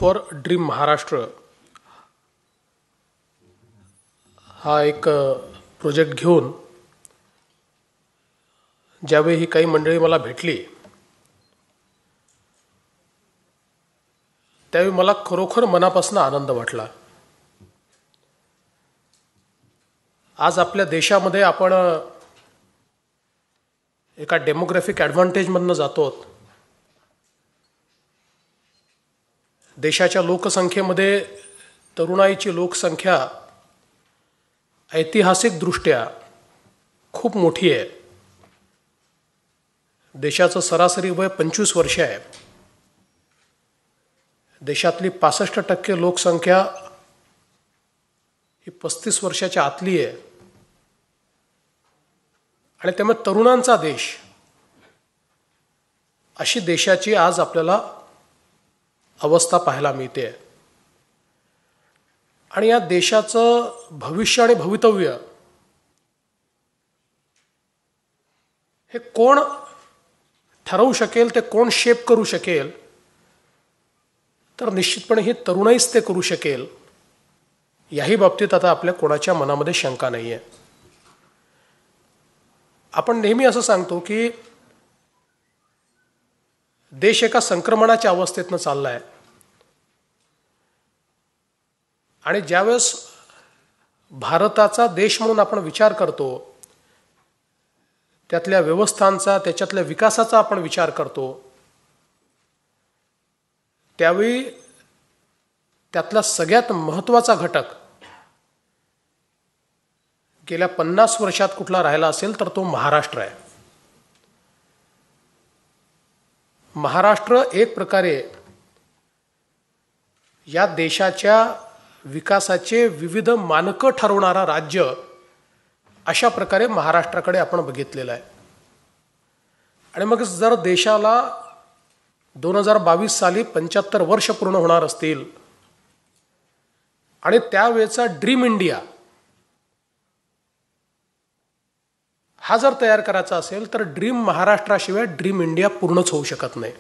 For dream Maharashtra हा एक project घेऊन ज्यावेळी ही काही मंडळी मला भेटली त्यावेळी मला खरोखर मनापासून आनंद वाटला। आज आपल्या देशामध्ये आपण एका डेमोग्राफिक ॲडव्हान्टेजमधनं जातो। देशाच्या लोकसंख्येमध्ये तरुणाईची लोकसंख्या ऐतिहासिकदृष्ट्या खूप मोठी आहे। देशाचं सरासरी वय 25 वर्ष आहे। देशातली 65% लोकसंख्या ही 35 वर्षाच्या आतली आहे आणि त्यामुळे तरुणांचा देश अशी देशाची आज आपल्याला अवस्था पाहायला मिळते। आणि या देशाचं भविष्य आणि भवितव्य हे कोण ठरवू शकेल, ते कोण शेप करू शकेल, तर निश्चितपणे ही तरुणाईच ते करू शकेल। याही बाबतीत आता आपल्या कोणाच्या मनामध्ये शंका नाहीये। आपण नेहमी असं सांगतो की देश एका संक्रमणाच्या अवस्थेतनं चाललाय आणि ज्यावेळेस भारताचा देश म्हणून आपण विचार करतो, त्यातल्या व्यवस्थांचा, त्याच्यातल्या विकासाचा आपण विचार करतो, त्यावेळी त्यातला सगळ्यात महत्त्वाचा घटक गेल्या 50 वर्षात कुठला राहिला असेल तर तो महाराष्ट्र आहे। महाराष्ट्र एक प्रकारे या देशाच्या विकासाचे विविध मानकं ठरवणारा राज्य अशा प्रकारे महाराष्ट्राकडे आपण बघितलेलं आहे। आणि मग जर देशाला 2022 साली 75 वर्ष पूर्ण होणार असतील आणि त्यावेळेचा ड्रीम इंडिया हा जर तयार करायचा असेल तर ड्रीम महाराष्ट्राशिवाय ड्रीम इंडिया पूर्णच होऊ शकत नाही।